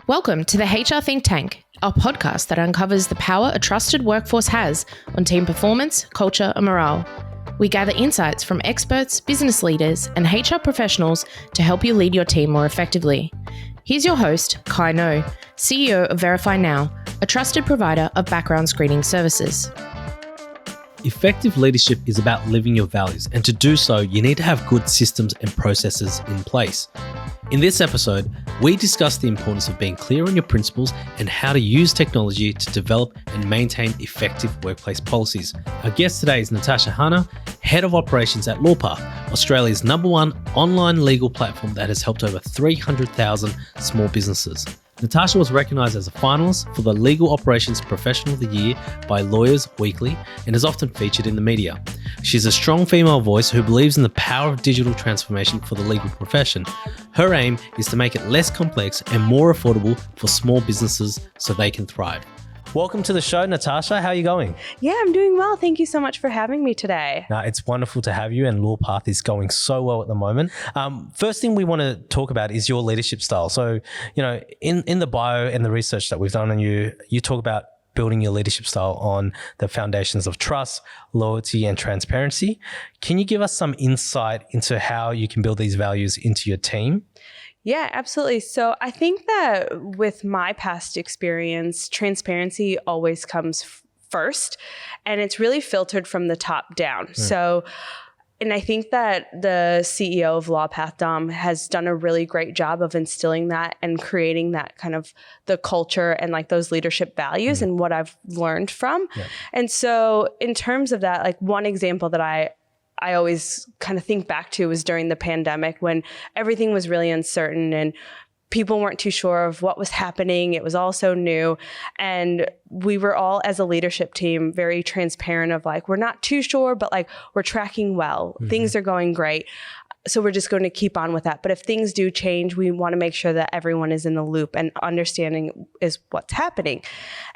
Welcome to the HR Think Tank, our podcast that uncovers the power a trusted workforce has on team performance, culture, and morale. We gather insights from experts, business leaders, and HR professionals to help you lead your team more effectively. Here's your host, Kai No, CEO of Verify Now, a trusted provider of background screening services. Effective leadership is about living your values, and to do so, you need to have good systems and processes in place. In this episode, we discuss the importance of being clear on your principles and how to use technology to develop and maintain effective workplace policies. Our guest today is Natasha Hannah, Head of Operations at Lawpath, Australia's #1 online legal platform that has helped over 300,000 small businesses. Natasha was recognised as a finalist for the Legal Operations Professional of the Year by Lawyers Weekly and is often featured in the media. She's a strong female voice who believes in the power of digital transformation for the legal profession. Her aim is to make it less complex and more affordable for small businesses so they can thrive. Welcome to the show, Natasha. How are you going? Yeah, I'm doing well. Thank you so much for having me today. It's wonderful to have you, and Lawpath is going so well at the moment. First thing we want to talk about is your leadership style. So, in the bio and the research that we've done on you, you talk about building your leadership style on the foundations of trust, loyalty, and transparency. Can you give us some insight into how you can build these values into your team? Yeah, absolutely. So I think that with my past experience, transparency always comes first, and it's really filtered from the top down. And I think that the CEO of Lawpath, Dom, has done a really great job of instilling that and creating that kind of the culture and like those leadership values and what I've learned from. Yeah. And so in terms of that, like one example that I always kind of think back to was during the pandemic when everything was really uncertain and people weren't too sure of what was happening. It was all so new. And we were all, as a leadership team, very transparent of like, we're not too sure, but like we're tracking well. Mm-hmm. Things are going great. So we're just going to keep on with that. But if things do change, we want to make sure that everyone is in the loop and understanding is what's happening.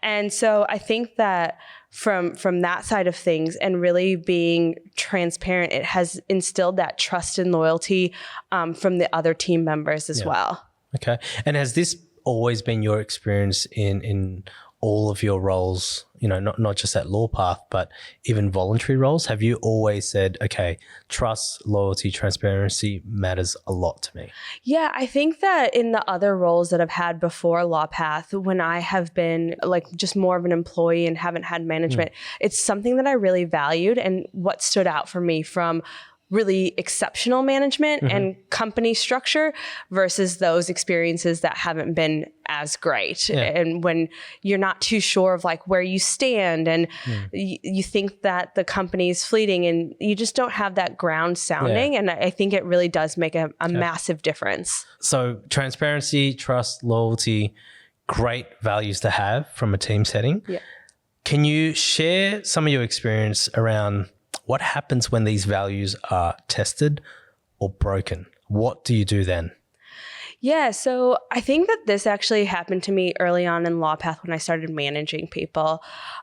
And so I think that from that side of things and really being transparent, it has instilled that trust and loyalty from the other team members as well. Okay. And has this always been your experience in all of your roles, not just at Lawpath, but even voluntary roles? Have you always said, okay, trust, loyalty, transparency matters a lot to me? Yeah, I think that in the other roles that I've had before Lawpath, when I have been like just more of an employee and haven't had management, it's something that I really valued and what stood out for me from really exceptional management and company structure versus those experiences that haven't been as great. Yeah. And when you're not too sure of like where you stand and you think that the company is fleeting and you just don't have that ground sounding. Yeah. And I think it really does make a massive difference. So transparency, trust, loyalty, great values to have from a team setting. Yeah. Can you share some of your experience around what happens when these values are tested or broken? What do you do then? Yeah, so I think that this actually happened to me early on in Lawpath when I started managing people.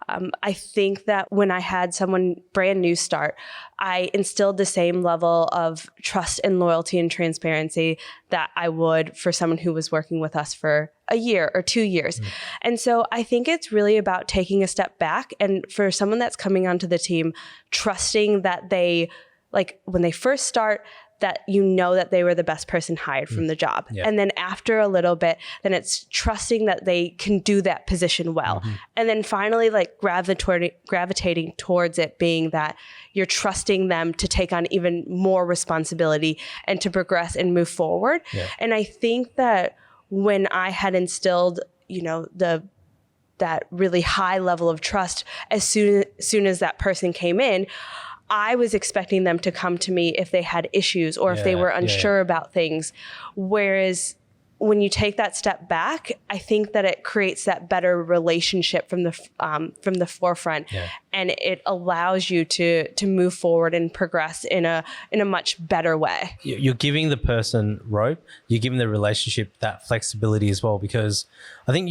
I think that when I had someone brand new start, I instilled the same level of trust and loyalty and transparency that I would for someone who was working with us for a year or 2 years. And so I think it's really about taking a step back and for someone that's coming onto the team, trusting that they, like when they first start, that that they were the best person hired from the job. Yeah. And then after a little bit, then it's trusting that they can do that position well. And then finally, like gravitating towards it being that you're trusting them to take on even more responsibility and to progress and move forward. Yeah. And I think that when I had instilled, that really high level of trust, as soon as that person came in, I was expecting them to come to me if they had issues or if they were unsure about things. Whereas when you take that step back, I think that it creates that better relationship from the forefront, and it allows you to move forward and progress in a much better way. You're giving the person rope. You're giving the relationship that flexibility as well, because I think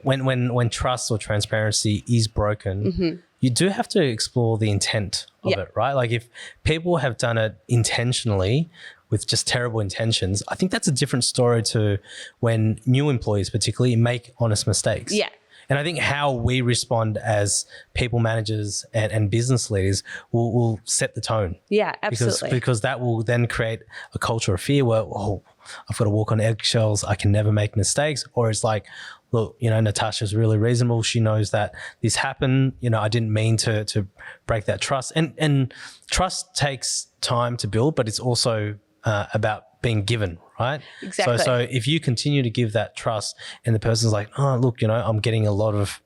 when trust or transparency is broken, you do have to explore the intent of it, right? Like if people have done it intentionally with just terrible intentions, I think that's a different story to when new employees particularly make honest mistakes. Yeah. And I think how we respond as people managers and business leaders will set the tone. Yeah, absolutely. Because that will then create a culture of fear where, oh, I've got to walk on eggshells. I can never make mistakes. Or it's like, look, Natasha's really reasonable. She knows that this happened. I didn't mean to break that trust. And trust takes time to build, but it's also about being given, right? Exactly. So if you continue to give that trust and the person's like, oh, look, I'm getting a lot of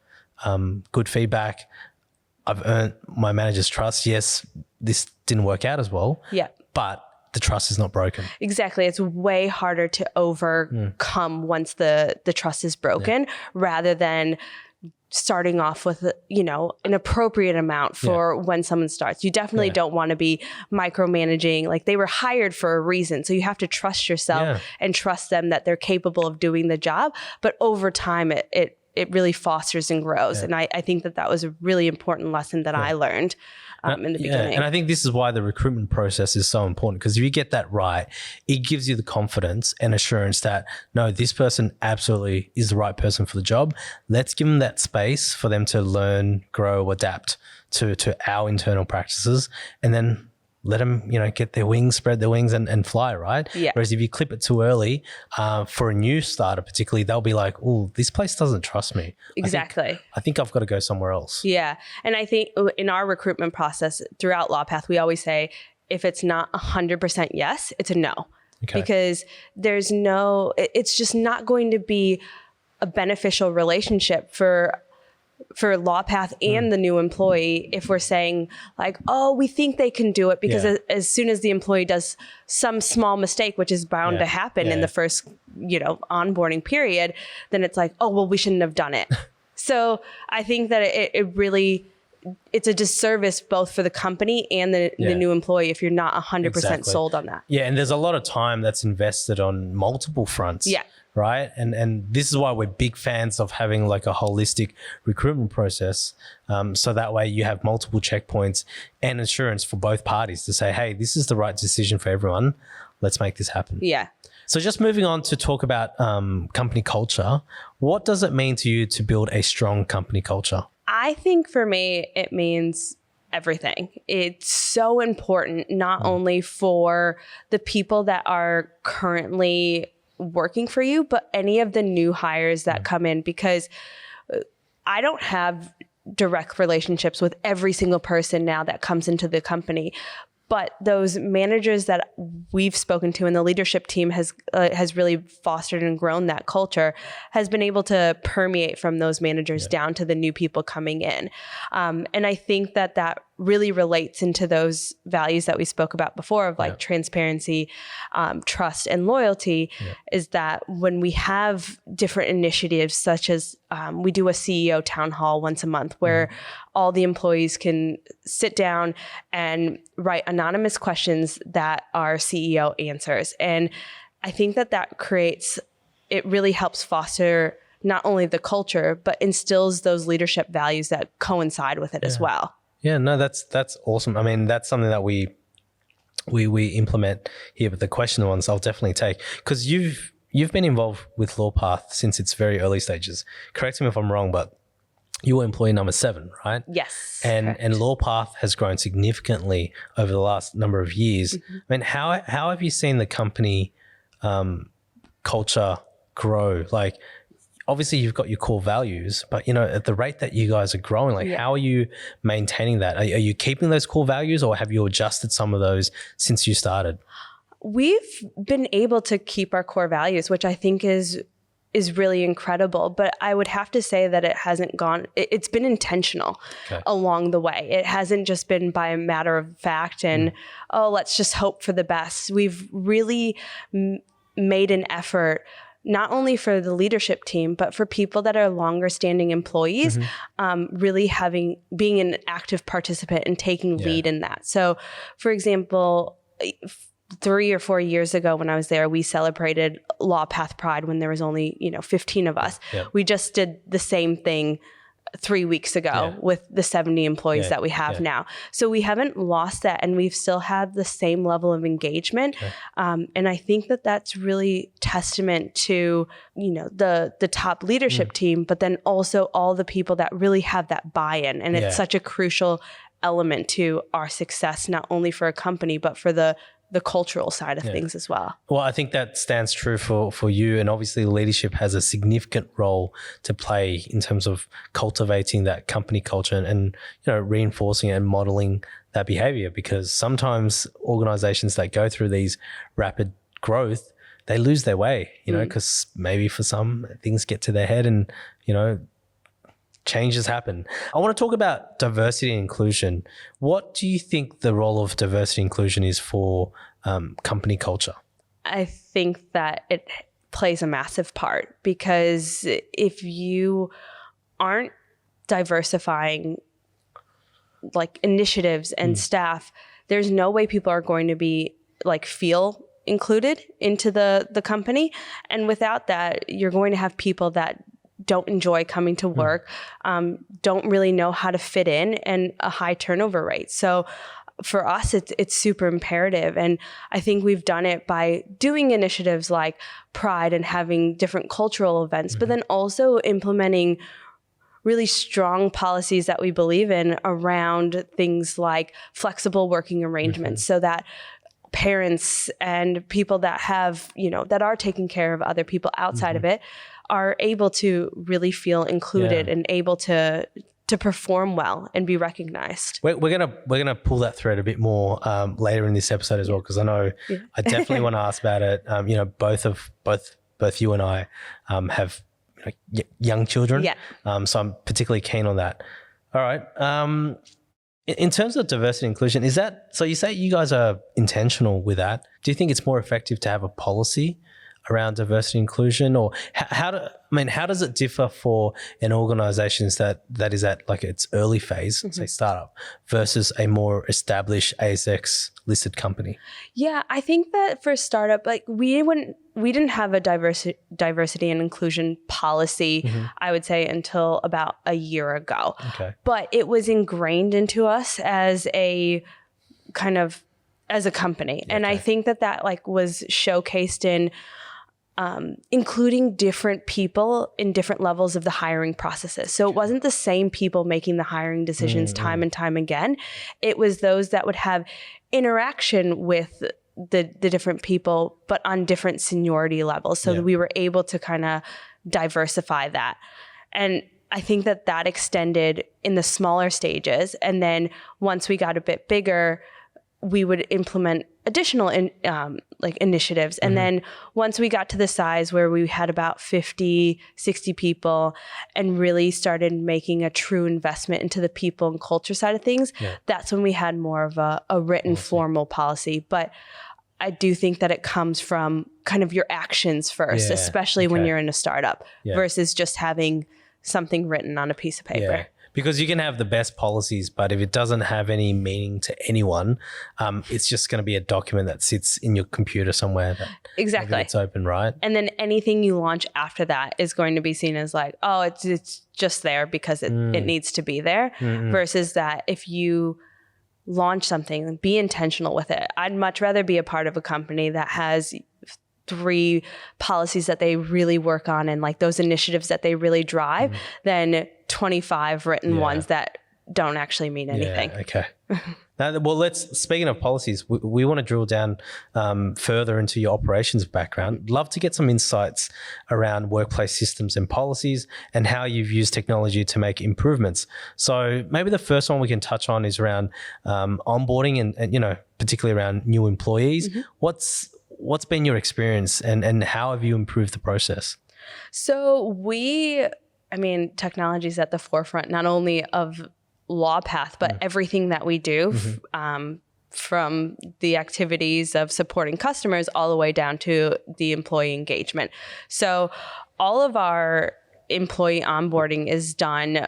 good feedback. I've earned my manager's trust. Yes, this didn't work out as well. Yeah. But the trust is not broken. Exactly. It's way harder to overcome once the trust is broken rather than starting off with, an appropriate amount for when someone starts. You definitely don't want to be micromanaging. Like, they were hired for a reason. So you have to trust yourself and trust them that they're capable of doing the job. But over time, it really fosters and grows. And I think that was a really important lesson that I learned in the beginning. And I think this is why the recruitment process is so important, because if you get that right, it gives you the confidence and assurance that, no, this person absolutely is the right person for the job. Let's give them that space for them to learn, grow, adapt to our internal practices, and then let them, get their wings, spread their wings and fly, right? Yeah. Whereas if you clip it too early, for a new starter particularly, they'll be like, oh, this place doesn't trust me. Exactly. I think I've got to go somewhere else. Yeah. And I think in our recruitment process throughout Lawpath, we always say, if it's not 100% yes, it's a no. Okay. Because it's just not going to be a beneficial relationship for Lawpath and the new employee if we're saying like, oh, we think they can do it, because as soon as the employee does some small mistake, which is bound to happen in the first, onboarding period, then it's like, oh, well, we shouldn't have done it. So I think that it really, it's a disservice both for the company and the new employee if you're not 100% sold on that. Yeah, and there's a lot of time that's invested on multiple fronts. Yeah. Right. And this is why we're big fans of having like a holistic recruitment process. So that way you have multiple checkpoints and assurance for both parties to say, hey, this is the right decision for everyone. Let's make this happen. Yeah. So just moving on to talk about company culture. What does it mean to you to build a strong company culture? I think for me, it means everything. It's so important, not only for the people that are currently working for you, but any of the new hires that come in, because I don't have direct relationships with every single person now that comes into the company. But those managers that we've spoken to and the leadership team has really fostered and grown that culture has been able to permeate from those managers down to the new people coming in. And I think that really relates into those values that we spoke about before of like transparency, trust, and loyalty, is that when we have different initiatives such as we do a CEO town hall once a month where all the employees can sit down and write anonymous questions that our CEO answers. And I think it really helps foster not only the culture, but instills those leadership values that coincide with it as well. Yeah, no, that's awesome. I mean, that's something that we implement here, but the questionnaire ones I'll definitely take, because you've been involved with Lawpath since its very early stages. Correct me if I'm wrong, but you were employee number 7, right? Yes. And Lawpath has grown significantly over the last number of years. I mean, how have you seen the company culture grow? Like, obviously you've got your core values, but at the rate that you guys are growing, like how are you maintaining that? Are you keeping those core values, or have you adjusted some of those since you started? We've been able to keep our core values, which I think is really incredible. But I would have to say that it's been intentional along the way. It hasn't just been by a matter of fact and, let's just hope for the best. We've really made an effort, not only for the leadership team, but for people that are longer standing employees, really being an active participant and taking lead in that. So for example, 3 or 4 years ago when I was there, we celebrated Lawpath Pride when there was only, 15 of us. We just did the same thing 3 weeks ago with the 70 employees that we have now. So we haven't lost that, and we've still had the same level of engagement. And I think that that's really testament to, the top leadership team, but then also all the people that really have that buy-in. And it's such a crucial element to our success, not only for a company, but for the cultural side of things as well. Well, I think that stands true for you, and obviously leadership has a significant role to play in terms of cultivating that company culture and reinforcing and modeling that behavior, because sometimes organizations that go through these rapid growth, they lose their way, because maybe for some things get to their head and, changes happen. I want to talk about diversity and inclusion. What do you think the role of diversity and inclusion is for company culture? I think that it plays a massive part, because if you aren't diversifying like initiatives and staff, there's no way people are going to be feel included into the company. And without that, you're going to have people that don't enjoy coming to work, don't really know how to fit in, and a high turnover rate. So for us, it's super imperative. And I think we've done it by doing initiatives like Pride and having different cultural events, but then also implementing really strong policies that we believe in around things like flexible working arrangements, so that parents and people that have, that are taking care of other people outside of it are able to really feel included and able to perform well and be recognized. We're gonna pull that thread a bit more later in this episode as well, because I know I definitely want to ask about it. Both you and I have young children, so I'm particularly keen on that. All right. In terms of diversity and inclusion, is that, so you say you guys are intentional with that? Do you think it's more effective to have a policy around diversity and inclusion, or how does it differ for an organization that is at its early phase, say startup, versus a more established ASX listed company? Yeah, I think that for startup, we didn't have a diversity and inclusion policy, I would say, until about a year ago. Okay. But it was ingrained into us as a company. And I think that was showcased in including different people in different levels of the hiring processes. So it wasn't the same people making the hiring decisions time and time again. It was those that would have interaction with the different people, but on different seniority levels. So that we were able to kind of diversify that. And I think that extended in the smaller stages. And then once we got a bit bigger, we would implement additional initiatives. And then once we got to the size where we had about 50, 60 people and really started making a true investment into the people and culture side of things, that's when we had more of a written formal policy. But I do think that it comes from kind of your actions first, especially when you're in a startup versus just having something written on a piece of paper. Yeah. Because you can have the best policies, but if it doesn't have any meaning to anyone, it's just going to be a document that sits in your computer somewhere. Exactly. It's open, right? And then anything you launch after that is going to be seen as it's just there because it needs to be there, versus that if you launch something, be intentional with it. I'd much rather be a part of a company that has 3 policies that they really work on and those initiatives that they really drive than 25 written ones that don't actually mean anything. Yeah, okay. Now, speaking of policies, we want to drill down further into your operations background. Love to get some insights around workplace systems and policies and how you've used technology to make improvements. So maybe the first one we can touch on is around onboarding and particularly around new employees. What's been your experience and how have you improved the process? So technology is at the forefront, not only of Lawpath, but everything that we do, from the activities of supporting customers all the way down to the employee engagement. So all of our employee onboarding is done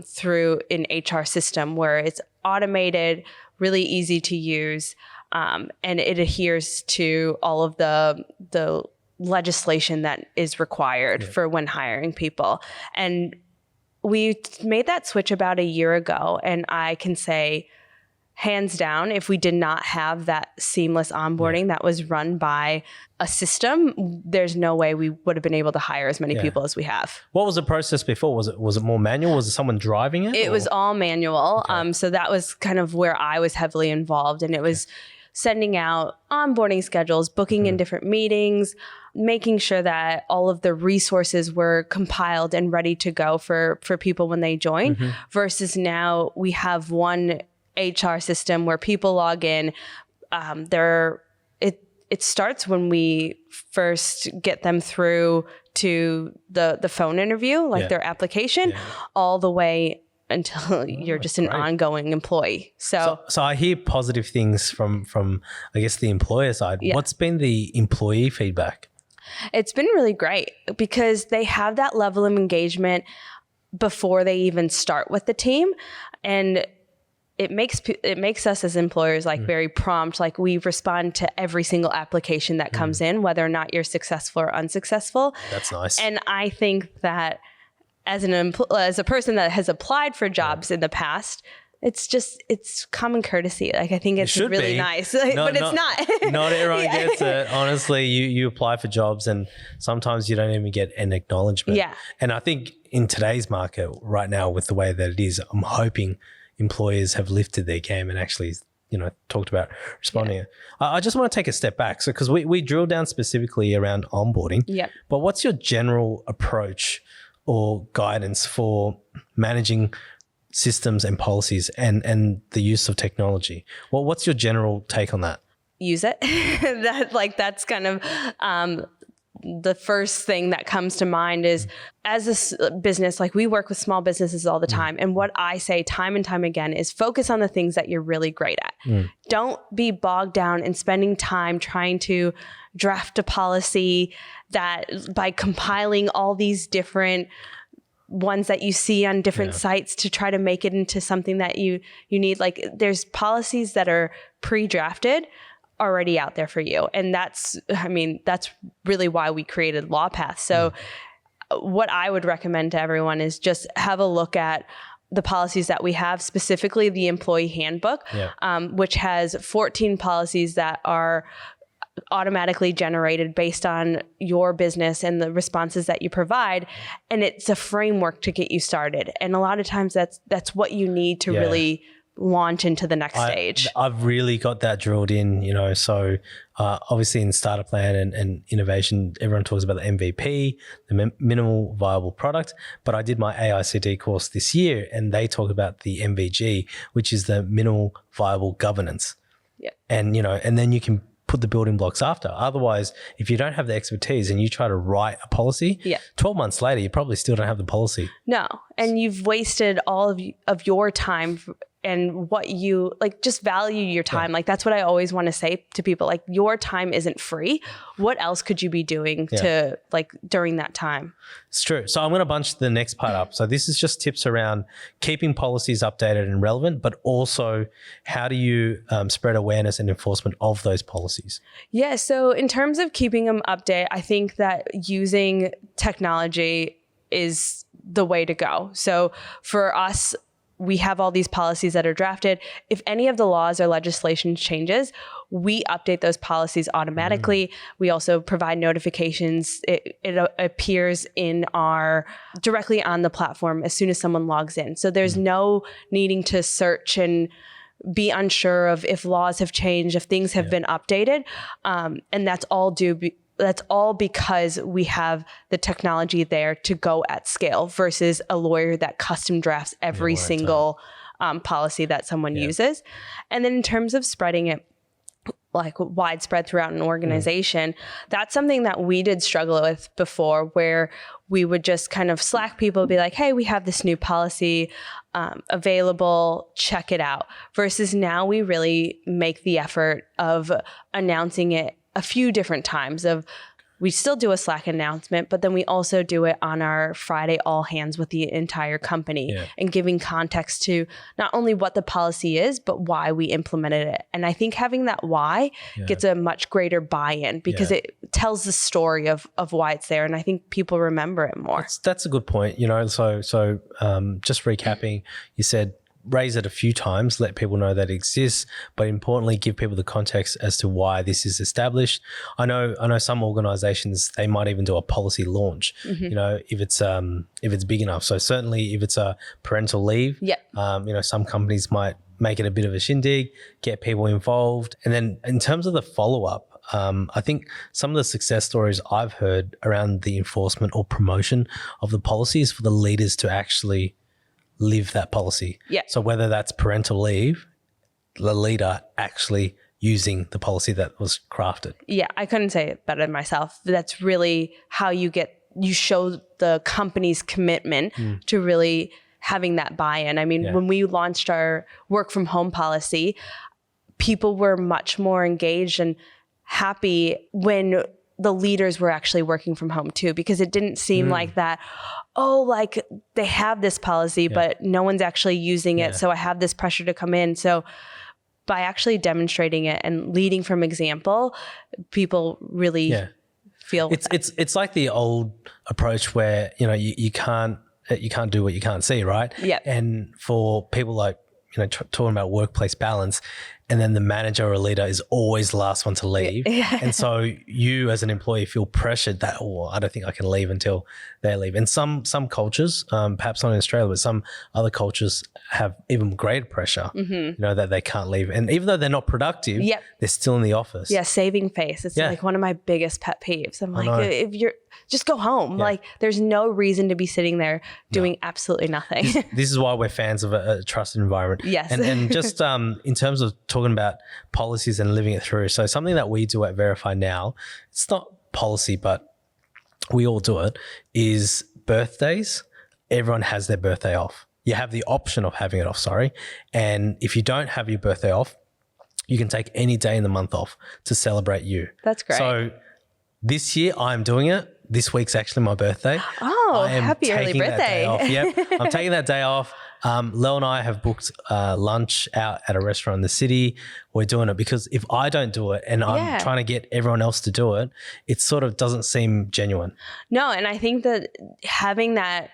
through an HR system where it's automated, really easy to use, and it adheres to all of the legislation that is required for when hiring people. And we made that switch about a year ago, and I can say hands down, if we did not have that seamless onboarding that was run by a system, there's no way we would have been able to hire as many people as we have. What was the process before? Was it more manual? Was it someone driving it? It was all manual. Okay. So that was kind of where I was heavily involved, and it was sending out onboarding schedules, booking in different meetings, making sure that all of the resources were compiled and ready to go for people when they join, versus now we have one HR system where people log in. It starts when we first get them through to the phone interview, like their application, all the way until you're just an ongoing employee. So I hear positive things from I guess the employer side. What's been the employee feedback? It's been really great because they have that level of engagement before they even start with the team, and it makes us as employers like very prompt. Like we respond to every single application that comes in, whether or not you're successful or unsuccessful. That's nice. And I think that as a person that has applied for jobs in the past, it's common courtesy. Like I think it's really nice, but it's not. Not everyone gets it. Honestly, you apply for jobs and sometimes you don't even get an acknowledgement. Yeah. And I think in today's market right now, with the way that it is, I'm hoping employers have lifted their game and actually, talked about responding. Yeah. I just want to take a step back. So, because we drill down specifically around onboarding. Yeah. But what's your general approach or guidance for managing systems and policies and the use of technology? Well, what's your general take on that? Use it. That's kind of the first thing that comes to mind is as a business, like we work with small businesses all the time. And what I say time and time again is focus on the things that you're really great at. Don't be bogged down in spending time trying to draft a policy that by compiling all these different ones that you see on different sites to try to make it into something that you need. Like there's policies that are pre-drafted already out there for you. And that's really why we created Lawpath. So what I would recommend to everyone is just have a look at the policies that we have, specifically the employee handbook, which has 14 policies that are automatically generated based on your business and the responses that you provide. And it's a framework to get you started. And a lot of times that's what you need to really launch into the next stage. I've really got that drilled in, so obviously in startup plan and innovation, everyone talks about the MVP, the minimal viable product, but I did my AICD course this year and they talk about the MVG, which is the minimal viable governance. Yeah. And, and then you can put the building blocks after. Otherwise, if you don't have the expertise and you try to write a policy, 12 months later, you probably still don't have the policy. No. And you've wasted all of your time and what you just value your time. Like that's what I always want to say to people. Like your time isn't free. What else could you be doing to during that time? It's true. So I'm going to bunch the next part up. So this is just tips around keeping policies updated and relevant, but also how do you spread awareness and enforcement of those policies? Yeah. So in terms of keeping them updated, I think that using technology is the way to go. So for us, we have all these policies that are drafted. If any of the laws or legislation changes, we update those policies automatically. We also provide notifications. It appears directly on the platform as soon as someone logs in. So there's no needing to search and be unsure of if laws have changed, if things have been updated. And that's all because we have the technology there to go at scale versus a lawyer that custom drafts every single policy that someone uses. And then in terms of spreading it like widespread throughout an organization, that's something that we did struggle with before, where we would just kind of Slack people, be like, hey, we have this new policy available, check it out. Versus now we really make the effort of announcing it a few different times, of we still do a Slack announcement, but then we also do it on our Friday all hands with the entire company and giving context to not only what the policy is, but why we implemented it. And I think having that why gets a much greater buy-in because it tells the story of why it's there. And I think people remember it more. That's a good point. So just recapping, you said raise it a few times, let people know that it exists, but importantly, give people the context as to why this is established. I know some organizations, they might even do a policy launch, if it's big enough. So certainly if it's a parental leave, some companies might make it a bit of a shindig, get people involved. And then in terms of the follow-up, I think some of the success stories I've heard around the enforcement or promotion of the policy is for the leaders to actually live that policy. So whether that's parental leave, the leader actually using the policy that was crafted. Yeah, I couldn't say it better myself. That's really how you show the company's commitment to really having that buy-in. I mean, when we launched our work from home policy, people were much more engaged and happy when the leaders were actually working from home too, because it didn't seem like that, like they have this policy, but no one's actually using it. So I have this pressure to come in. So by actually demonstrating it and leading from example, people really feel it's like the old approach where, you can't do what you can't see, right? And for people like, talking about workplace balance, and then the manager or leader is always the last one to leave. And so you as an employee feel pressured that, I don't think I can leave until they leave. And some cultures, perhaps not in Australia, but some other cultures have even greater pressure, that they can't leave. And even though they're not productive, they're still in the office. Yeah, saving face. It's like one of my biggest pet peeves. I'm like, if you're, just go home. Like there's no reason to be sitting there doing absolutely nothing. This is why we're fans of a trusted environment. Yes. And just in terms of talking about policies and living it through. So something that we do at Verify now, it's not policy, but we all do it, is birthdays. Everyone has their birthday off. You have the option of having it off, And if you don't have your birthday off, you can take any day in the month off to celebrate you. That's great. So this year I'm doing it. This week's actually my birthday. Oh, happy early birthday. I'm taking that day off. Lel and I have booked lunch out at a restaurant in the city. We're doing it because if I don't do it and I'm trying to get everyone else to do it, it sort of doesn't seem genuine. No, and I think that having that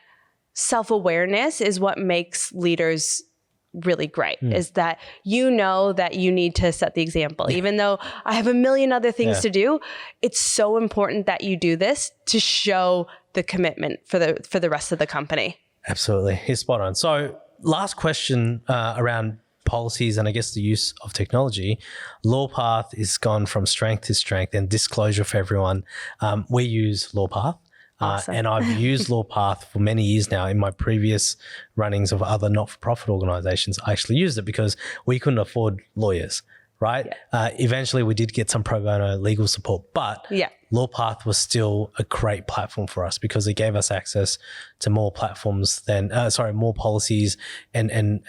self-awareness is what makes leaders really great, is that that you need to set the example. Even though I have a million other things to do, it's so important that you do this to show the commitment for the rest of the company. Absolutely. You're spot on. So last question around policies and I guess the use of technology. Lawpath is gone from strength to strength and disclosure for everyone. We use Lawpath. Awesome. And I've used Lawpath for many years now. In my previous runnings of other not-for-profit organizations, I actually used it because we couldn't afford lawyers, right? Eventually, we did get some pro bono legal support, but Lawpath was still a great platform for us because it gave us access to more platforms than, more policies and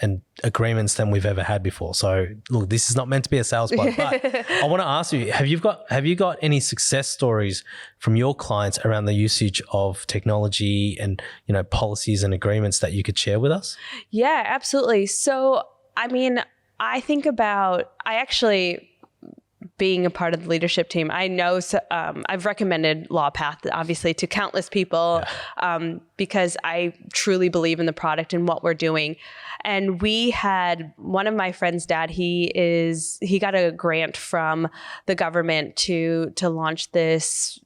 agreements than we've ever had before. So look, this is not meant to be a sales plug, but I want to ask you, have you got any success stories from your clients around the usage of technology and, policies and agreements that you could share with us? Yeah, absolutely. So, I mean, I actually, being a part of the leadership team, I know I've recommended Lawpath, obviously, to countless people because I truly believe in the product and what we're doing. And we had one of my friend's dad, he got a grant from the government to launch this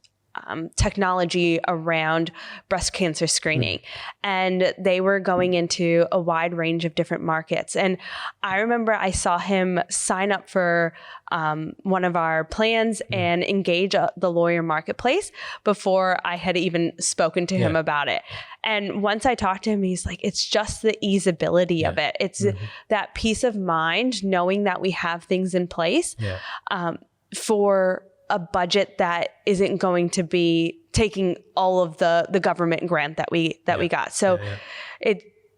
technology around breast cancer screening. And they were going into a wide range of different markets. And I remember I saw him sign up for one of our plans and engage the lawyer marketplace before I had even spoken to him about it. And once I talked to him, he's like, it's just the easeability of it. It's that peace of mind, knowing that we have things in place for a budget that isn't going to be taking all of the government grant that we got. So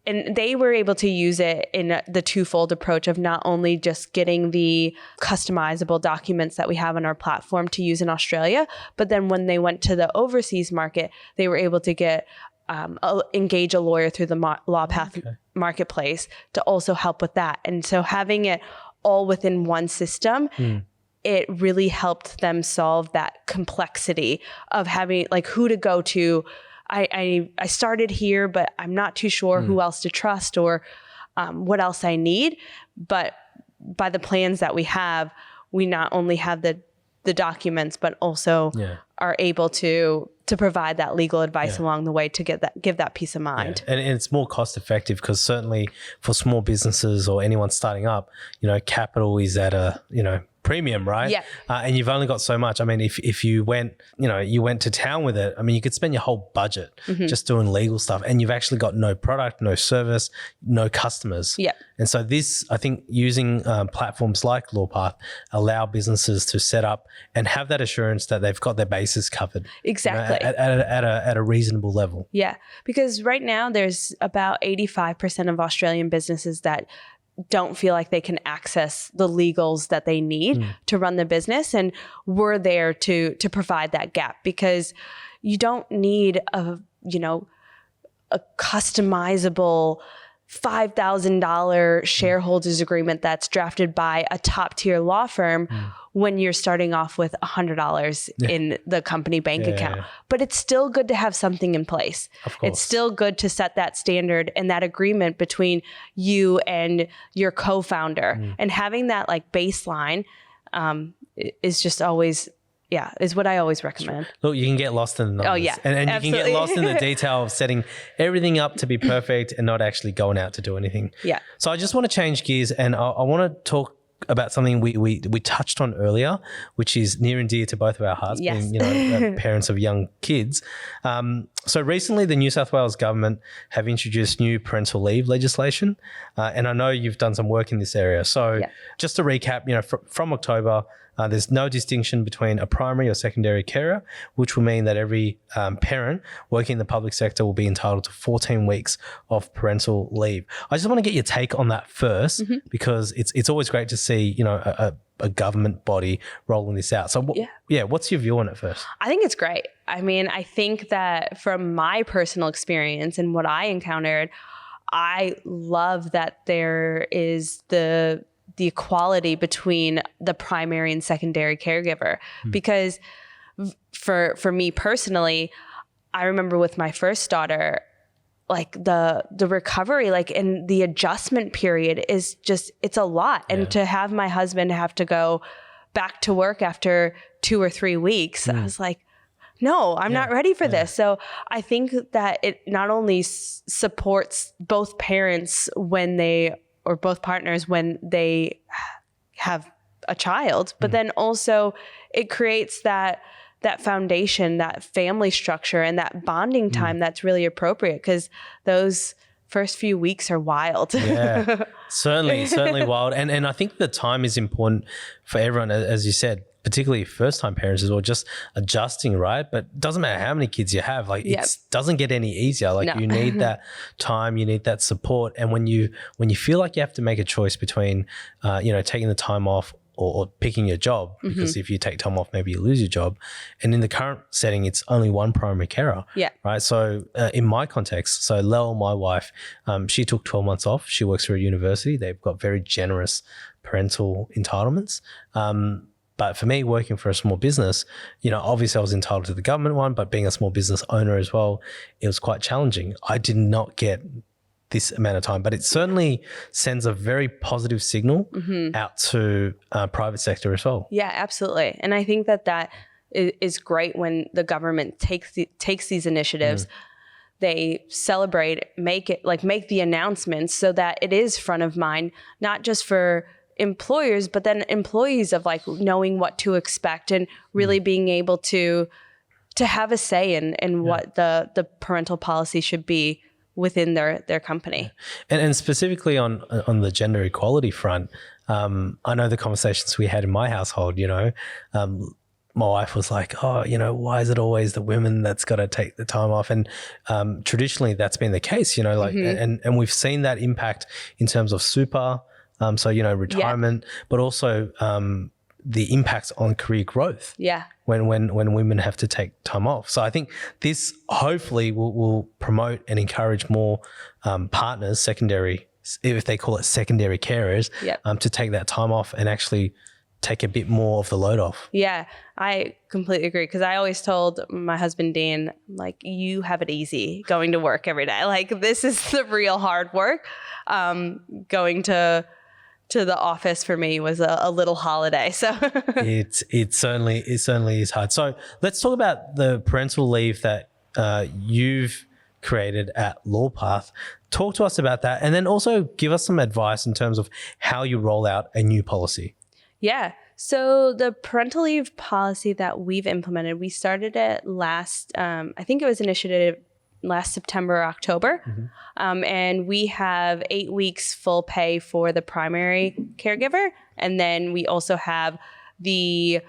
And they were able to use it in the twofold approach of not only just getting the customizable documents that we have on our platform to use in Australia, but then when they went to the overseas market, they were able to get engage a lawyer through the Lawpath marketplace to also help with that. And so having it all within one system, it really helped them solve that complexity of having like who to go to. I started here, but I'm not too sure who else to trust or what else I need. But by the plans that we have, we not only have the documents, but also are able to provide that legal advice along the way to give that peace of mind. And it's more cost effective because certainly for small businesses or anyone starting up, capital is at a, premium, right? Yeah. And you've only got so much. I mean, if you went, you went to town with it, I mean, you could spend your whole budget just doing legal stuff and you've actually got no product, no service, no customers. Yeah. And so I think using platforms like Lawpath allow businesses to set up and have that assurance that they've got their bases covered. Exactly. At a reasonable level. Yeah. Because right now there's about 85% of Australian businesses that don't feel like they can access the legals that they need to run the business. And we're there to provide that gap because you don't need a customizable $5,000 shareholders agreement that's drafted by a top tier law firm when you're starting off with $100 in the company bank account. But it's still good to have something in place. Of course. It's still good to set that standard and that agreement between you and your co-founder. And having that like baseline is just always is what I always recommend. Look, you can get lost in the numbers. Oh, yeah. And you can get lost in the Absolutely. detail of setting everything up to be perfect and not actually going out to do anything. Yeah. So I just want to change gears and I want to talk about something we touched on earlier, which is near and dear to both of our hearts, Yes. being parents of young kids. So recently, the New South Wales government have introduced new parental leave legislation, and I know you've done some work in this area. So just to recap, from October, there's no distinction between a primary or secondary carer, which will mean that every parent working in the public sector will be entitled to 14 weeks of parental leave. I just want to get your take on that first, because it's always great to see, a government body rolling this out. So what's your view on it first? I think it's great. I mean, I think that from my personal experience and what I encountered, I love that there is the equality between the primary and secondary caregiver. Because for me personally, I remember with my first daughter, like the recovery, like and the adjustment period is just, it's a lot. And to have my husband have to go back to work after 2 or 3 weeks, I was like, no, I'm not ready for this. So I think that it not only supports both parents or both partners when they have a child, but then also it creates that foundation, that family structure and that bonding time that's really appropriate, because those first few weeks are wild. Yeah, certainly wild. And I think the time is important for everyone, as you said, particularly first-time parents as well, just adjusting, right? But it doesn't matter how many kids you have, like it doesn't get any easier. Like you need that time, you need that support. And when you feel like you have to make a choice between, taking the time off or picking your job, because if you take time off, maybe you lose your job. And in the current setting, it's only one primary carer, right? So in my context, so Lel, my wife, she took 12 months off. She works for a university. They've got very generous parental entitlements. But for me, working for a small business, obviously I was entitled to the government one, but being a small business owner as well, it was quite challenging. I did not get this amount of time, but it certainly sends a very positive signal out to private sector as well. Yeah, absolutely. And I think that is great when the government takes these initiatives. They celebrate, make the announcements so that it is front of mind, not just for employers, but then employees of like knowing what to expect and really being able to have a say in what the parental policy should be within their company. And specifically on the gender equality front, I know the conversations we had in my household, my wife was like, oh, why is it always the women that's got to take the time off? And traditionally that's been the case, and we've seen that impact in terms of super, retirement, but also the impacts on career growth. Yeah. When women have to take time off. So I think this hopefully will promote and encourage more partners, secondary, if they call it secondary carers, to take that time off and actually take a bit more of the load off. Yeah, I completely agree, because I always told my husband, Dan, like, you have it easy going to work every day. Like, this is the real hard work. Going to the office for me was a little holiday. So it certainly is hard. So let's talk about the parental leave that you've created at Lawpath. Talk to us about that, and then also give us some advice in terms of how you roll out a new policy. Yeah. So the parental leave policy that we've implemented, we started it I think it was initiated last September, October. And we have 8 weeks full pay for the primary caregiver. And then we also have the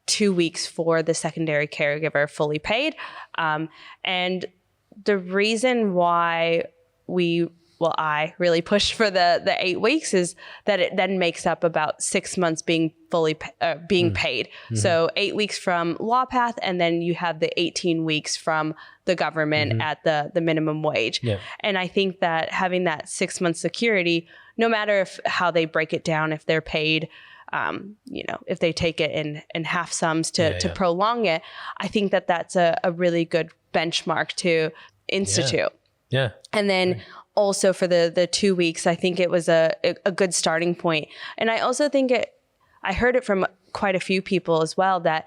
2 weeks for the secondary caregiver fully paid. And the reason why I really pushed for the 8 weeks is that it then makes up about 6 months being fully paid. So 8 weeks from Lawpath, and then you have the 18 weeks from the government at the minimum wage. Yeah. And I think that having that 6 month security, no matter how they break it down, if they're paid, if they take it in half sums to prolong it, I think that that's a really good benchmark to institute. Yeah. And then also for the 2 weeks, I think it was a good starting point. And I also think I heard it from quite a few people as well, that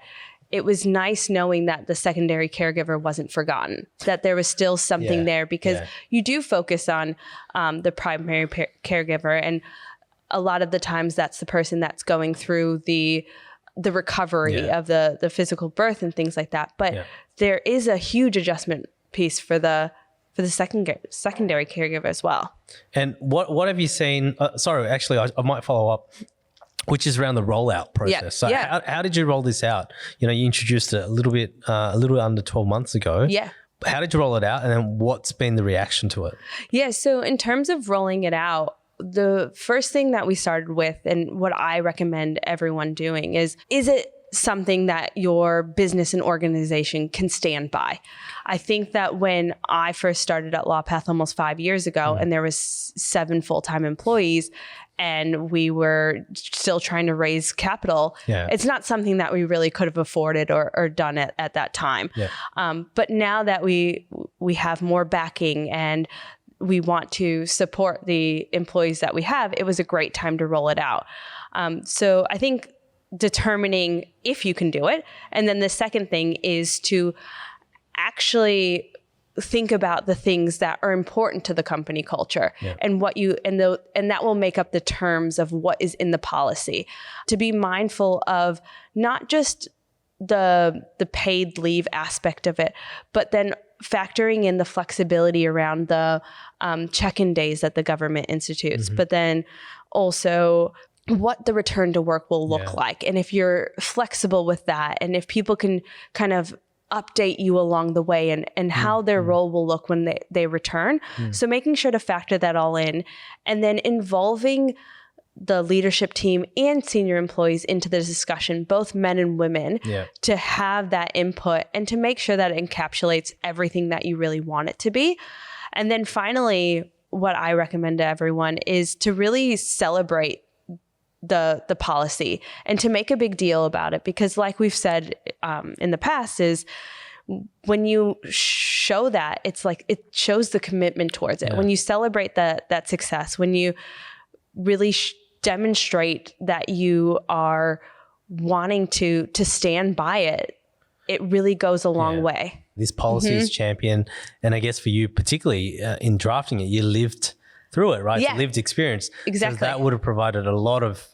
it was nice knowing that the secondary caregiver wasn't forgotten, that there was still something there, because you do focus on the primary caregiver. And a lot of the times that's the person that's going through the recovery of the physical birth and things like that. But there is a huge adjustment piece for the secondary caregiver as well. And what have you seen? Sorry, actually, I might follow up, which is around the rollout process. So how did you roll this out? You introduced it a little under 12 months ago. Yeah. How did you roll it out, and then what's been the reaction to it? Yeah. So in terms of rolling it out, the first thing that we started with, and what I recommend everyone doing, is it something that your business and organization can stand by? I think that when I first started at Lawpath almost 5 years ago, and there was 7 full-time employees, and we were still trying to raise capital, it's not something that we really could have afforded or done at that time. But now that we have more backing and we want to support the employees that we have, it was a great time to roll it out. So I think determining if you can do it. And then the second thing is to actually think about the things that are important to the company culture and and that will make up the terms of what is in the policy. To be mindful of not just the paid leave aspect of it, but then factoring in the flexibility around the check-in days that the government institutes, but then also what the return to work will look like. And if you're flexible with that, and if people can kind of update you along the way, and how their role will look when they return. So making sure to factor that all in, and then involving the leadership team and senior employees into the discussion, both men and women, to have that input and to make sure that it encapsulates everything that you really want it to be. And then finally, what I recommend to everyone is to really celebrate the policy and to make a big deal about it, because like we've said in the past, is when you show that, it's like it shows the commitment towards it. When you celebrate that success, when you really demonstrate that you are wanting to stand by it, it really goes a long way. This policy is championed, and I guess for you particularly in drafting it, you lived through it, right? It's a lived experience. Exactly. So that would have provided a lot of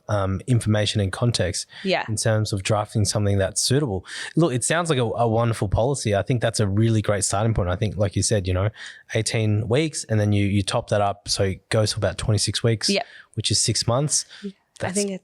information and context in terms of drafting something that's suitable. Look, it sounds like a wonderful policy. I think that's a really great starting point. I think, like you said, 18 weeks, and then you top that up. So it goes to about 26 weeks, which is 6 months. I think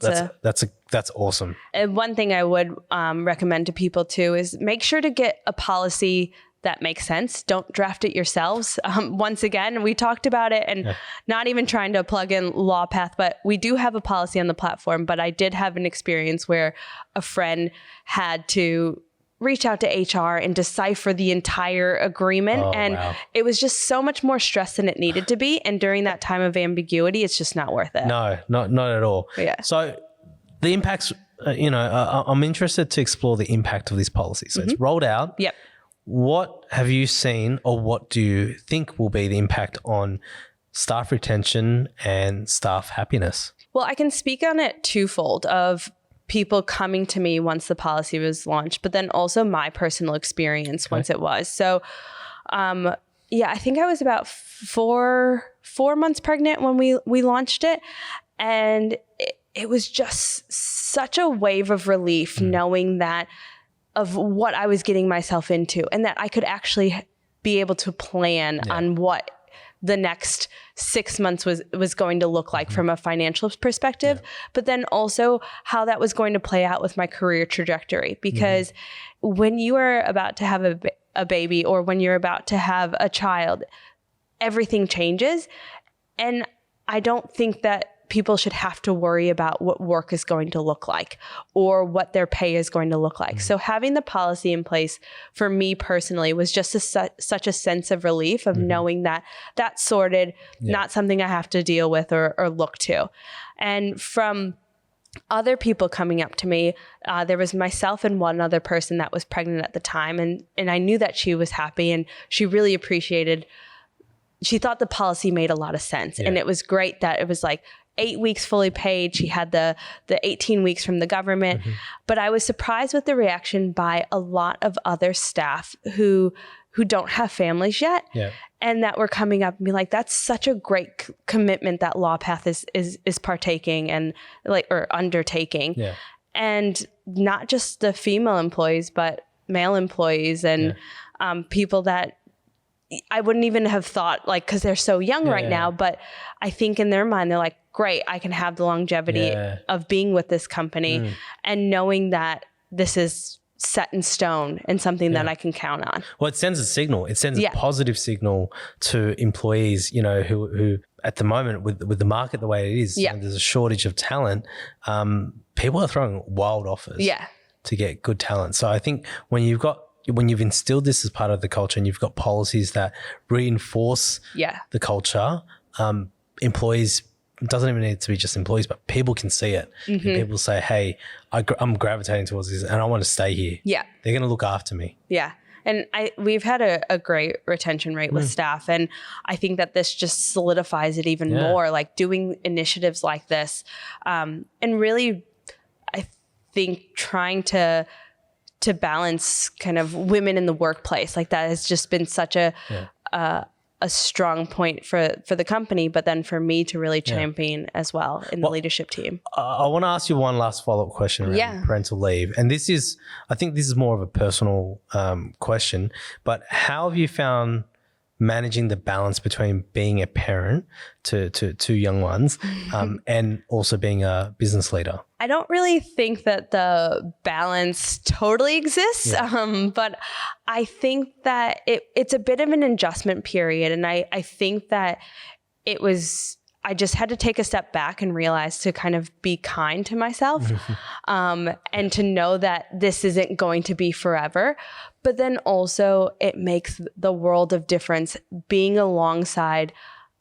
that's awesome. And one thing I would recommend to people too is make sure to get a policy that makes sense. Don't draft it yourselves. Once again, we talked about it and not even trying to plug in Lawpath, but we do have a policy on the platform. But I did have an experience where a friend had to reach out to HR and decipher the entire agreement. It was just so much more stress than it needed to be. And during that time of ambiguity, it's just not worth it. No, not at all. Yeah. So the impacts, I'm interested to explore the impact of this policy. So it's rolled out. Yep. What have you seen, or what do you think will be the impact on staff retention and staff happiness? Well, I can speak on it twofold of people coming to me once the policy was launched, but then also my personal experience once it was. So, I think I was about four months pregnant when we launched it. And it was just such a wave of relief knowing that of what I was getting myself into and that I could actually be able to plan on what the next 6 months was going to look like from a financial perspective, but then also how that was going to play out with my career trajectory. Because when you are about to have a baby or when you're about to have a child, everything changes. And I don't think that people should have to worry about what work is going to look like or what their pay is going to look like. So having the policy in place for me personally was just such a sense of relief of knowing that that's sorted, not something I have to deal with or look to. And from other people coming up to me, there was myself and one other person that was pregnant at the time. And I knew that she was happy and she really she thought the policy made a lot of sense. And it was great that it was like 8 weeks fully paid. She had the 18 weeks from the government. But I was surprised with the reaction by a lot of other staff who don't have families yet. And that were coming up and be like, that's such a great commitment that Lawpath is partaking and or undertaking. And not just the female employees, but male employees and people that I wouldn't even have thought, because they're so young right now, but I think in their mind, they're like, great, I can have the longevity of being with this company and knowing that this is set in stone and something that I can count on. Well, it sends a signal. It sends a positive signal to employees, who at the moment with the market the way it is, there's a shortage of talent. People are throwing wild offers to get good talent. So I think when you've instilled this as part of the culture and you've got policies that reinforce the culture, employees, it doesn't even need to be just employees, but people can see it. And people say, hey, I'm gravitating towards this and I want to stay here. They're going to look after me. And we've had a great retention rate with staff. And I think that this just solidifies it even more, like doing initiatives like this. And really, I think trying to balance kind of women in the workplace, like that has just been such a strong point for the company, but then for me to really champion as well in the leadership team. I want to ask you one last follow-up question around parental leave. And I think this is more of a personal question, but how have you found managing the balance between being a parent to two young ones and also being a business leader? I don't really think that the balance totally exists, but I think that it's a bit of an adjustment period. And I think that I just had to take a step back and realize to kind of be kind to myself and to know that this isn't going to be forever. But then also it makes the world of difference being alongside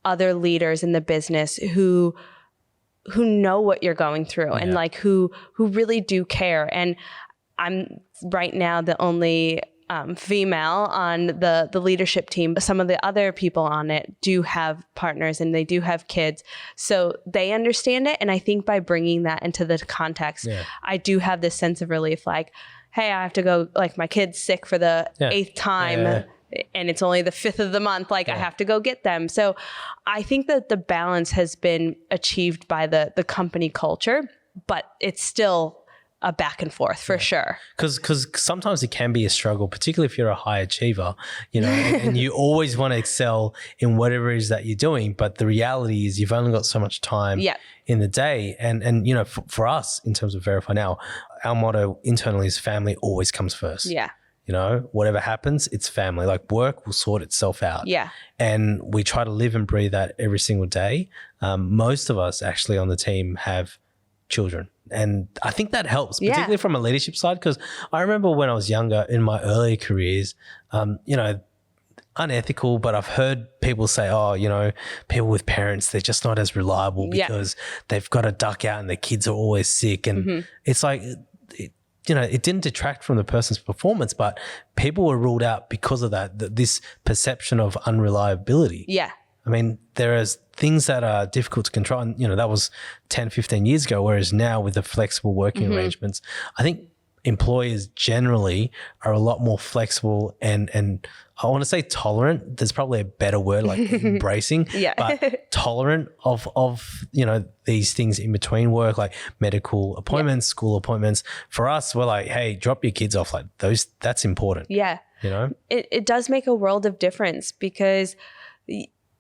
other leaders in the business who know what you're going through and who really do care. And I'm right now the only female on the leadership team. Some of the other people on it do have partners and they do have kids. So they understand it. And I think by bringing that into the context, I do have this sense of relief, like, hey, I have to go, my kid's sick for the 8th time and it's only the 5th of the month. I have to go get them. So I think that the balance has been achieved by the company culture, but it's still a back and forth for sure. Because sometimes it can be a struggle, particularly if you're a high achiever, and you always want to excel in whatever it is that you're doing. But the reality is you've only got so much time in the day. And for us, in terms of Verify Now, our motto internally is family always comes first. Yeah. Whatever happens, it's family. Like work will sort itself out. Yeah. And we try to live and breathe that every single day. Most of us actually on the team have children. And I think that helps, particularly from a leadership side, because I remember when I was younger in my earlier careers, unethical, but I've heard people say, people with parents, they're just not as reliable because they've got to duck out and their kids are always sick. And it's like, it didn't detract from the person's performance, but people were ruled out because of this perception of unreliability. Yeah. I mean, there are things that are difficult to control. And, that was 10, 15 years ago, whereas now with the flexible working arrangements, I think employers generally are a lot more flexible and I want to say tolerant. There's probably a better word, like embracing, but tolerant of these things in between work, like medical appointments, school appointments. For us, we're like, hey, drop your kids off, like those. That's important. Yeah, it does make a world of difference because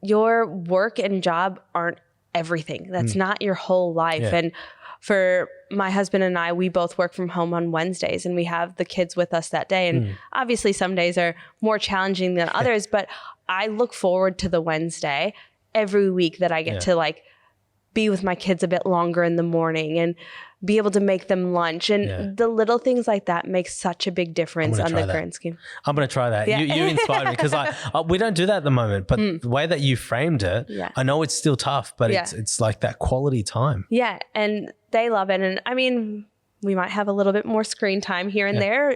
your work and job aren't everything. That's not your whole life. Yeah. And for my husband and I, we both work from home on Wednesdays and we have the kids with us that day. And obviously some days are more challenging than others, but I look forward to the Wednesday every week that I get to be with my kids a bit longer in the morning and be able to make them lunch. And the little things like that make such a big difference on the grand scheme. I'm going to try that. Yeah. You inspired me because we don't do that at the moment, but the way that you framed it, I know it's still tough, but it's like that quality time. Yeah. And they love it. And I mean, we might have a little bit more screen time here and there.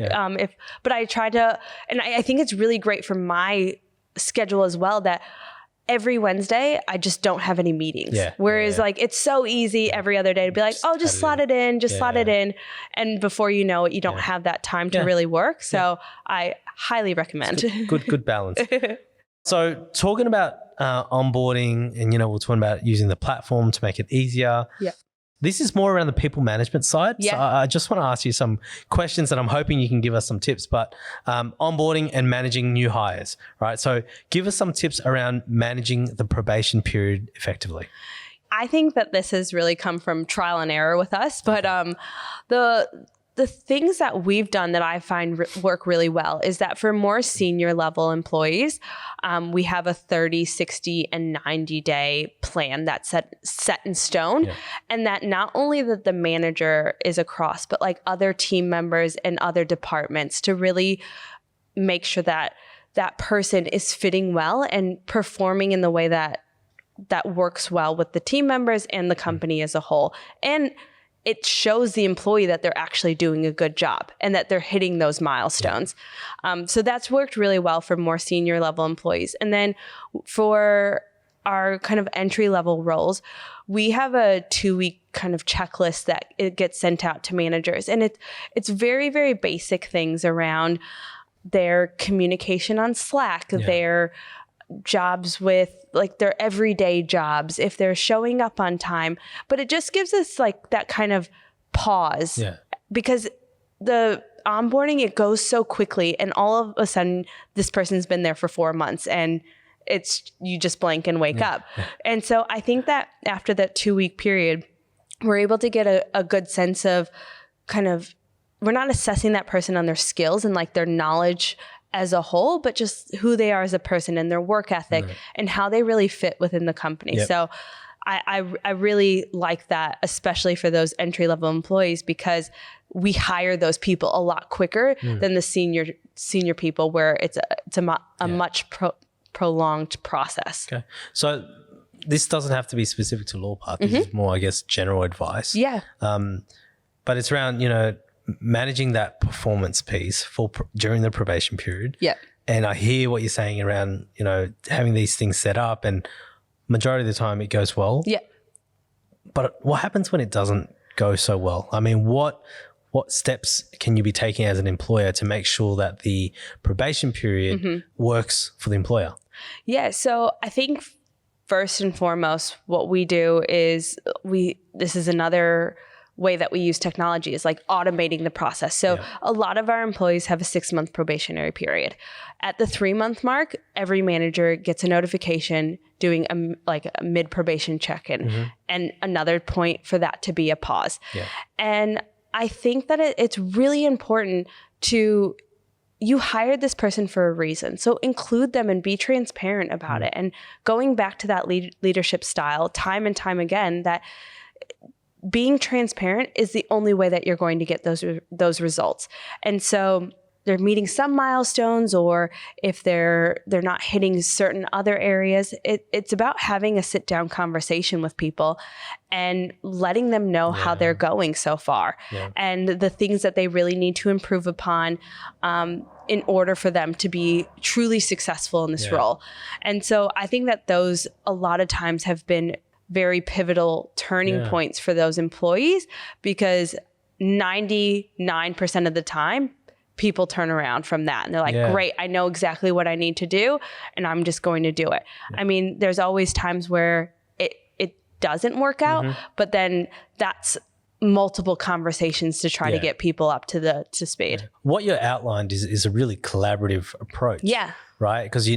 But I try to, and I think it's really great for my schedule as well that every Wednesday, I just don't have any meetings. Whereas it's so easy every other day to be like, just slot it in, slot it in. And before you know it, you don't have that time to really work. So I highly recommend. Good balance. So talking about onboarding and, we're talking about using the platform to make it easier. Yeah. This is more around the people management side. Yeah. So I just want to ask you some questions and I'm hoping you can give us some tips, but onboarding and managing new hires, right? So give us some tips around managing the probation period effectively. I think that this has really come from trial and error with us, but the things that we've done that I find work really well is that for more senior level employees, we have a 30, 60, and 90-day plan that's set in stone. Yeah. And that not only that the manager is across, but other team members and other departments to really make sure that that person is fitting well and performing in the way that works well with the team members and the company as a whole. And it shows the employee that they're actually doing a good job and that they're hitting those milestones. So that's worked really well for more senior level employees. And then for our kind of entry level roles, we have a 2-week kind of checklist that it gets sent out to managers. And it's very, very basic things around their communication on Slack, their jobs with their everyday jobs, if they're showing up on time. But it just gives us that kind of pause because the onboarding, it goes so quickly and all of a sudden this person's been there for 4 months and you just blank and wake up. And so I think that after that 2-week period, we're able to get a good sense of we're not assessing that person on their skills and their knowledge as a whole, but just who they are as a person and their work ethic and how they really fit within the company. So I really like that, especially for those entry-level employees, because we hire those people a lot quicker than the senior people where it's a much prolonged process. Okay. So this doesn't have to be specific to Lawpath. This is more, I guess, general advice. Yeah. But it's around, managing that performance piece during the probation period. Yeah. And I hear what you're saying around, having these things set up and majority of the time it goes well. Yeah. But what happens when it doesn't go so well? I mean, what steps can you be taking as an employer to make sure that the probation period works for the employer? Yeah. So I think first and foremost, what we do is this is another way that we use technology is like automating the process. So a lot of our employees have a 6-month probationary period. At the 3-month mark, every manager gets a notification doing a mid-probation check-in, and another point for that to be a pause. And I think that it's really important to, you hired this person for a reason. So include them and be transparent about it. And going back to that leadership style time and time again, that being transparent is the only way that you're going to get those results. And so they're meeting some milestones, or if they're not hitting certain other areas, it's about having a sit down conversation with people and letting them know how they're going so far and the things that they really need to improve upon in order for them to be truly successful in this role. And so I think that those a lot of times have been very pivotal turning points for those employees, because 99% of the time, people turn around from that and they're like, great, I know exactly what I need to do and I'm just going to do it. I mean, there's always times where it doesn't work out, but then that's multiple conversations to try to get people up to speed. What you outlined is a really collaborative approach. Right? Because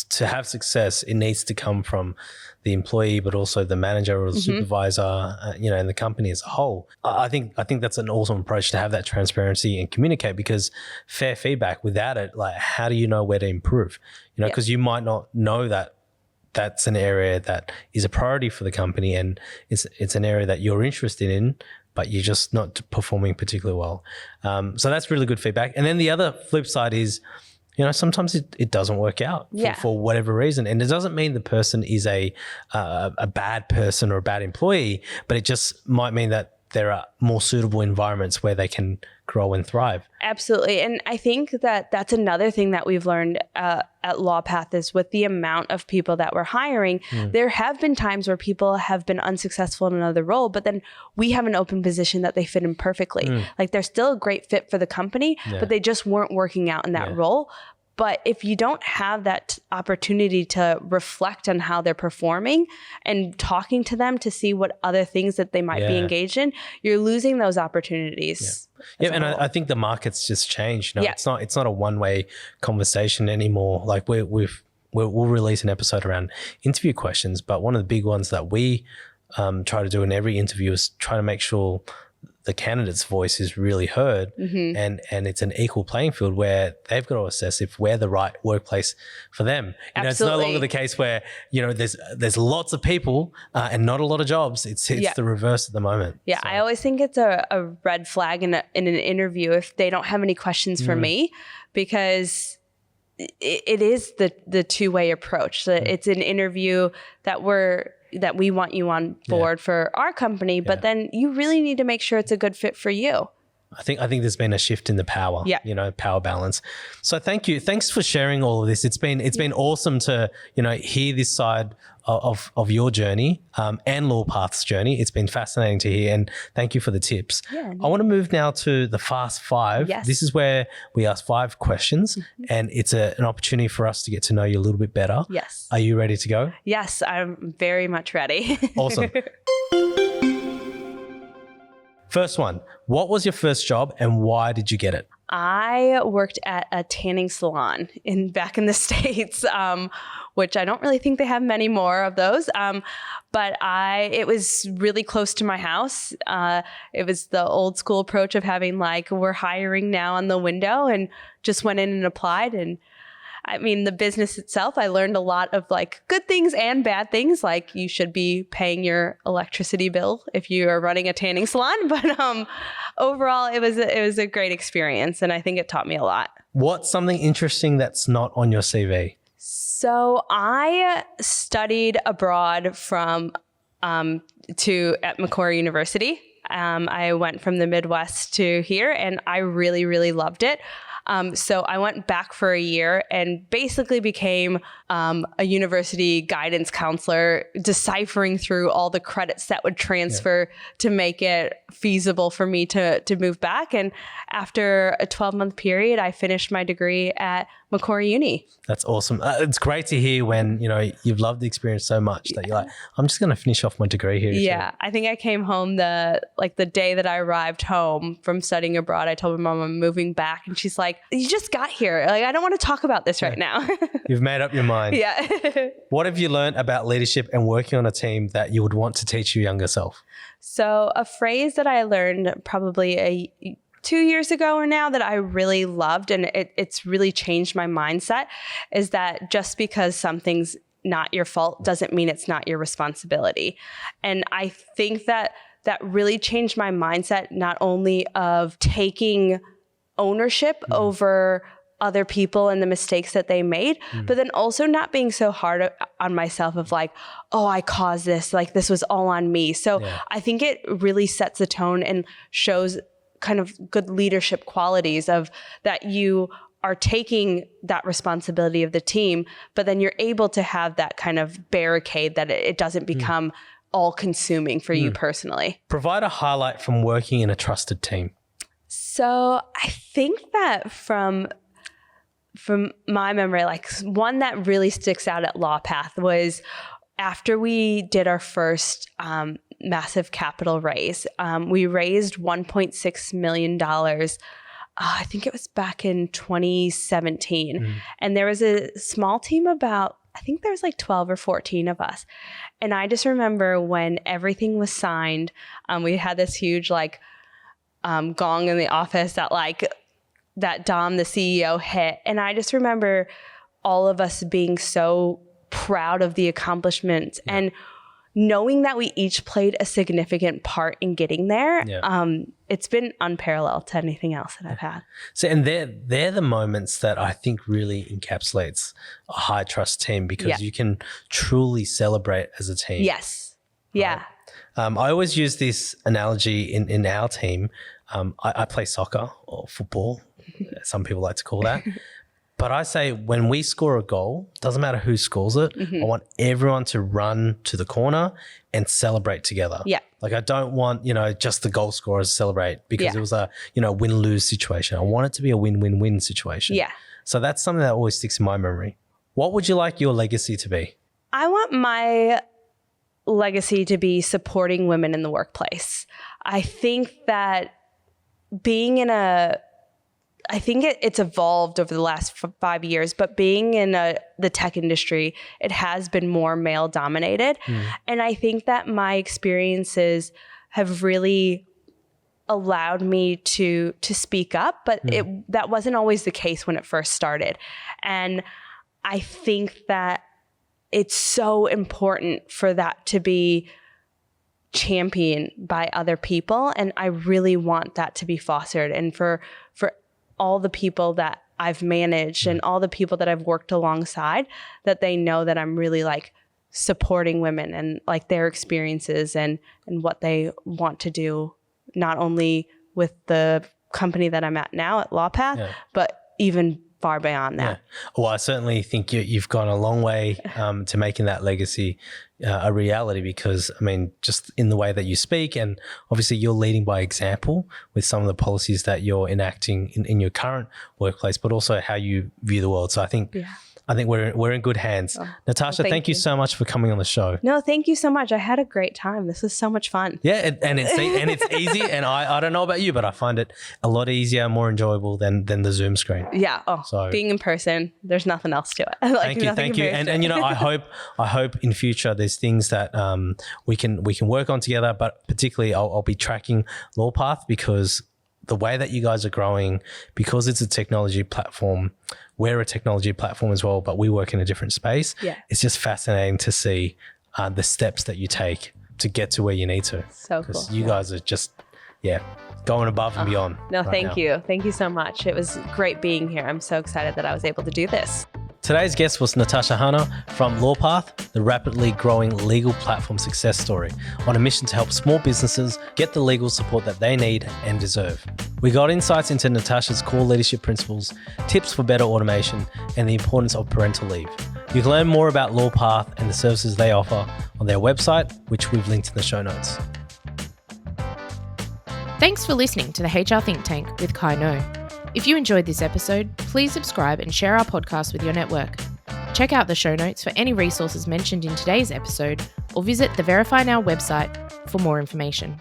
to have success, it needs to come from the employee, but also the manager or the supervisor, and the company as a whole. I think that's an awesome approach to have that transparency and communicate, because fair feedback, without it, like, how do you know where to improve? Because you might not know that that's an area that is a priority for the company and it's an area that you're interested in, but you're just not performing particularly well. So that's really good feedback. And then the other flip side is, sometimes it doesn't work out for whatever reason. And it doesn't mean the person is a bad person or a bad employee, but it just might mean that there are more suitable environments where they can grow and thrive. Absolutely. And I think that that's another thing that we've learned at Lawpath is with the amount of people that we're hiring, there have been times where people have been unsuccessful in another role, but then we have an open position that they fit in perfectly. Like, they're still a great fit for the company, but they just weren't working out in that role. But if you don't have that opportunity to reflect on how they're performing and talking to them to see what other things that they might be engaged in, you're losing those opportunities. And I think the market's just changed. It's not a one-way conversation anymore. Like, we'll release an episode around interview questions, but one of the big ones that we try to do in every interview is try to make sure the candidate's voice is really heard, and it's an equal playing field where they've got to assess if we're the right workplace for them. It's no longer the case where, there's lots of people and not a lot of jobs. It's the reverse at the moment. So. I always think it's a red flag in an interview if they don't have any questions for me, because it is the two-way approach. It's an interview that we want you on board for our company, but then you really need to make sure it's a good fit for you. I think there's been a shift in the power, power balance. So thank you. Thanks for sharing all of this. It's been awesome to, hear this side of your journey and Lawpath's journey. It's been fascinating to hear, and thank you for the tips. I want to move now to the Fast Five. This is where we ask 5 questions, and it's an opportunity for us to get to know you a little bit better. Are you ready to go? Yes, I'm very much ready. Awesome. First one, what was your first job and why did you get it? I worked at a tanning salon back in the States, which I don't really think they have many more of those. But it was really close to my house. It was the old school approach of having we're hiring now on the window, and just went in and applied. And I mean, the business itself, I learned a lot of good things and bad things. Like, you should be paying your electricity bill if you are running a tanning salon. But overall, it was a great experience, and I think it taught me a lot. What's something interesting that's not on your CV? So I studied abroad at Macquarie University. I went from the Midwest to here, and I really, really loved it. So I went back for a year and basically became a university guidance counselor, deciphering through all the credits that would transfer to make it feasible for me to move back. And after a 12-month period, I finished my degree at Macquarie Uni. That's awesome. It's great to hear when, you've loved the experience so much that you're like, I'm just going to finish off my degree here. Yeah. I think I came home the day that I arrived home from studying abroad. I told my mom I'm moving back and she's like, you just got here. Like, I don't want to talk about this right now. You've made up your mind. Yeah. What have you learned about leadership and working on a team that you would want to teach your younger self? So a phrase that I learned probably 2 years ago or now that I really loved, and it's really changed my mindset, is that just because something's not your fault doesn't mean it's not your responsibility. And I think that really changed my mindset, not only of taking ownership over other people and the mistakes that they made, but then also not being so hard on myself of like, oh, I caused this, like this was all on me. So I think it really sets the tone and shows kind of good leadership qualities of that you are taking that responsibility of the team, but then you're able to have that kind of barricade that it doesn't become all consuming for you personally. Provide a highlight from working in a trusted team. So I think that from my memory, like one that really sticks out at Lawpath was after we did our first massive capital raise. We raised $1.6 million. I think it was back in 2017. And there was a small team about, I think there was like 12 or 14 of us. And I just remember when everything was signed, we had this huge gong in the office that Dom, the CEO, hit. And I just remember all of us being so proud of the accomplishments and knowing that we each played a significant part in getting there. It's been unparalleled to anything else that I've had. So, and they're the moments that I think really encapsulates a high trust team because you can truly celebrate as a team. Yes. Yeah. Right? I always use this analogy in our team. I play soccer or football. Some people like to call that. But I say when we score a goal, doesn't matter who scores it, I want everyone to run to the corner and celebrate together. Yeah. Like I don't want, just the goal scorers to celebrate because it was a, win-lose situation. I want it to be a win-win-win situation. Yeah. So that's something that always sticks in my memory. What would you like your legacy to be? I want my legacy to be supporting women in the workplace. I think that I think it's evolved over the last 5 years, but being in the tech industry, it has been more male dominated. And I think that my experiences have really allowed me to speak up, but that wasn't always the case when it first started. And I think that it's so important for that to be championed by other people. And I really want that to be fostered. And for all the people that I've managed and all the people that I've worked alongside, that they know that I'm really supporting women and their experiences and what they want to do, not only with the company that I'm at now at Lawpath, but even far beyond that. Well, I certainly think you've gone a long way to making that legacy a reality because, just in the way that you speak and obviously you're leading by example with some of the policies that you're enacting in your current workplace, but also how you view the world. So I think we're in good hands. Natasha, thank you so much for coming on the show. No, thank you so much. I had a great time. This was so much fun. Yeah, and it's easy. And I don't know about you, but I find it a lot easier, more enjoyable than the Zoom screen. Yeah. So being in person, there's nothing else to it. Thank you. And I hope in future there's things that we can work on together. But particularly, I'll be tracking Lawpath because the way that you guys are growing, because it's a technology platform. We're a technology platform as well, but we work in a different space. Yeah. It's just fascinating to see the steps that you take to get to where you need to. So cool. You guys are just, going above and beyond. No, thank you. Thank you so much. It was great being here. I'm so excited that I was able to do this. Today's guest was Natasha Hannah from Lawpath, the rapidly growing legal platform success story, on a mission to help small businesses get the legal support that they need and deserve. We got insights into Natasha's core leadership principles, tips for better automation, and the importance of parental leave. You can learn more about Lawpath and the services they offer on their website, which we've linked in the show notes. Thanks for listening to the HR Think Tank with Kai No. If you enjoyed this episode, please subscribe and share our podcast with your network. Check out the show notes for any resources mentioned in today's episode or visit the Verify Now website for more information.